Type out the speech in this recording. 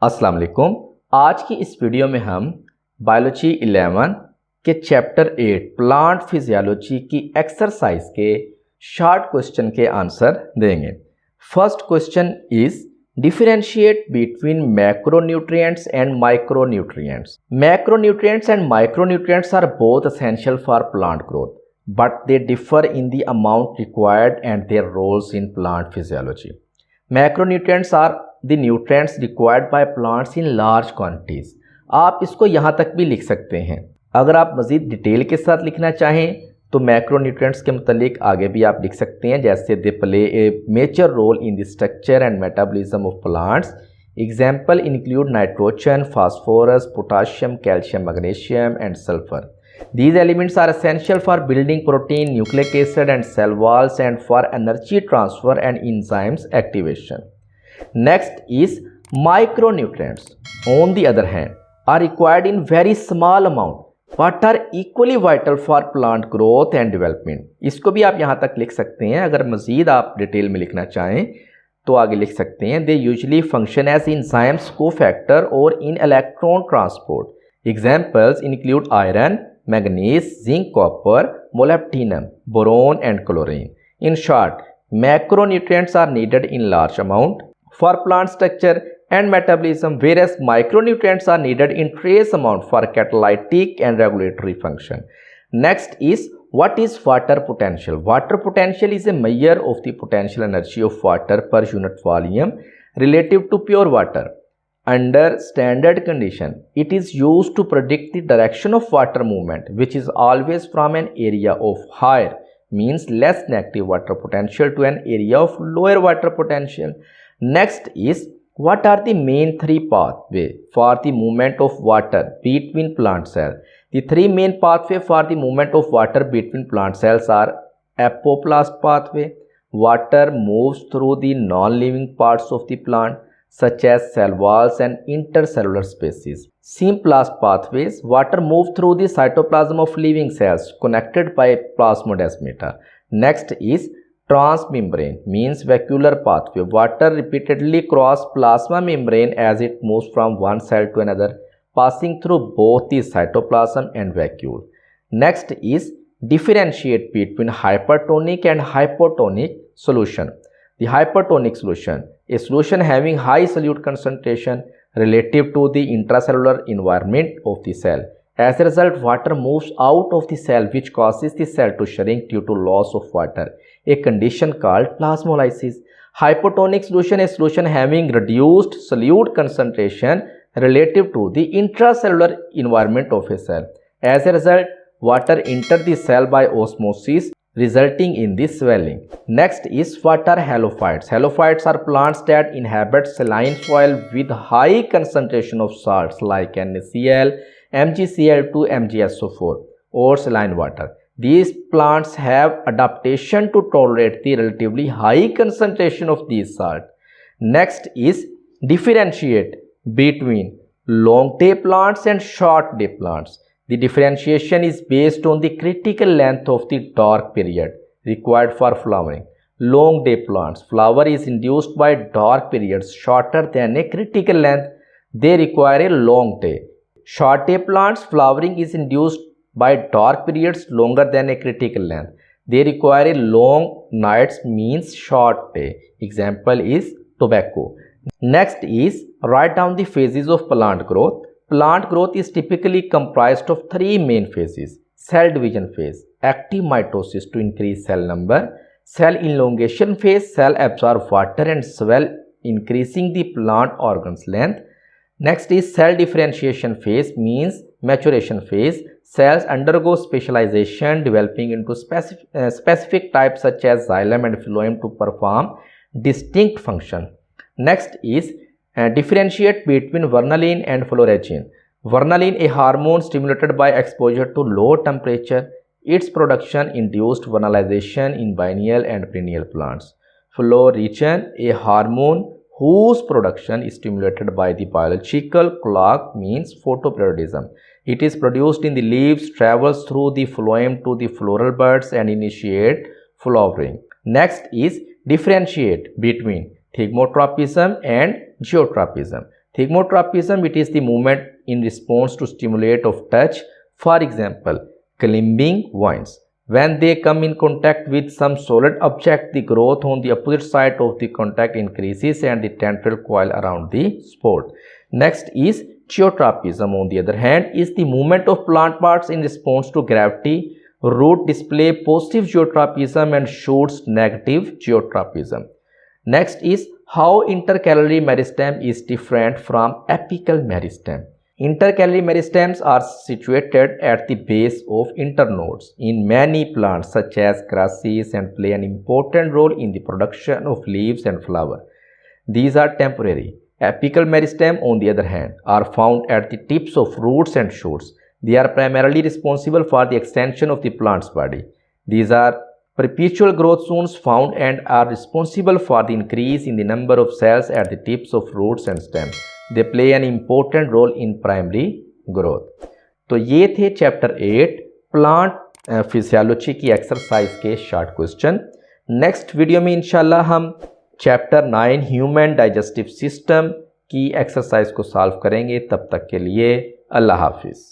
अस्सलाम वालेकुम। आज की इस वीडियो में हम बायोलॉजी 11 के चैप्टर 8 प्लांट फिजियोलॉजी की एक्सरसाइज के शॉर्ट क्वेश्चन के आंसर देंगे। First question is differentiate between macronutrients and micronutrients. Macronutrients and micronutrients are both essential for plant growth, but they differ in the amount required and their roles in plant physiology. Macronutrients are the nutrients required by plants in large quantities. आप इसको यहाँ तक भी लिख सकते हैं। अगर आप मज़ीद डिटेल के साथ लिखना चाहें तो मैक्रोन्यूट्रिएंट्स के मुतालिक आगे भी आप लिख सकते हैं, जैसे they play a major role in the structure and metabolism of plants. Example include nitrogen, phosphorus, potassium, calcium, magnesium and sulphur. These elements are essential for building protein, nucleic acid and cell walls and for energy transfer and enzymes activation. Next is micronutrients. On the other hand, are required in very small amount but are equally vital for plant growth and development. इसको भी आप यहाँ तक लिख सकते हैं। अगर मज़ीद आप डिटेल में लिखना चाहें तो आगे लिख सकते हैं। They usually function as enzymes, cofactor or in electron transport. Examples include iron, manganese, zinc, copper, molybdenum, boron and chlorine. In short, macronutrients are needed in large amount for plant structure and metabolism, whereas micronutrients are needed in trace amount for catalytic and regulatory function. Next is, what is water potential? Water potential is a measure of the potential energy of water per unit volume relative to pure water. Under standard condition, it is used to predict the direction of water movement, which is always from an area of higher, means less negative water potential, to an area of lower water potential. Next is, what are the main three pathways for the movement of water between plant cells? The three main pathways for the movement of water between plant cells are apoplast pathway. Water moves through the non-living parts of the plant, such as cell walls and intercellular spaces. Symplast pathways. Water moves through the cytoplasm of living cells connected by plasmodesmata. Next is transmembrane, means vacuolar pathway. Water repeatedly crosses plasma membrane as it moves from one cell to another, passing through both the cytoplasm and vacuole. Next is differentiate between hypertonic and hypotonic solution. The hypertonic solution, a solution having high solute concentration relative to the intracellular environment of the cell. As a result, water moves out of the cell, which causes the cell to shrink due to loss of water, a condition called plasmolysis. Hypotonic solution, a solution having reduced solute concentration relative to the intracellular environment of a cell. As a result, water enters the cell by osmosis, resulting in the swelling. Next is, what are halophytes? Halophytes are plants that inhabit saline soil with high concentration of salts like NaCl, MgCl2, MgSO4 or saline water. These plants have adaptation to tolerate the relatively high concentration of these salts. Next is, differentiate between long-day plants and short-day plants. The differentiation is based on the critical length of the dark period required for flowering. Long day plants, flower is induced by dark periods shorter than a critical length. They require a long day. Short day plants, flowering is induced by dark periods longer than a critical length. They require a long nights, means short day. Example is tobacco. Next is, write down the phases of plant growth. Plant growth is typically comprised of three main phases: cell division phase, active mitosis to increase cell number, cell elongation phase, cell absorb water and swell, increasing the plant organ's length. Next is cell differentiation phase, means maturation phase. Cells undergo specialization, developing into specific types such as xylem and phloem to perform distinct function. Next is differentiate between vernalin and floragen. Vernalin, a hormone stimulated by exposure to low temperature. Its production induced vernalization in biennial and perennial plants. Floragen, a hormone whose production is stimulated by the biological clock, means photoperiodism. It is produced in the leaves, travels through the phloem to the floral buds and initiate flowering. Next is differentiate between thigmotropism and geotropism. Thigmotropism, it is the movement in response to stimulate of touch. For example, climbing vines. When they come in contact with some solid object, the growth on the opposite side of the contact increases and the tendril coil around the spot. Next is geotropism, on the other hand, is the movement of plant parts in response to gravity. Root display positive geotropism and shoots negative geotropism. Next is how intercalary meristem is different from apical meristem. Intercalary meristems are situated at the base of internodes in many plants such as grasses and play an important role in the production of leaves and flower. These are temporary. Apical meristem, on the other hand, are found at the tips of roots and shoots. They are primarily responsible for the extension of the plant's body. These are perpetual growth zones found and are responsible for the increase in the number of cells at the tips of roots and stems. They play an important role in primary growth. तो ये थे chapter 8 plant physiology की exercise के short question. Next video में इंशाल्लाह हम chapter 9 human digestive system की exercise को सॉल्व करेंगे। तब तक के लिए अल्लाह हाफिज़।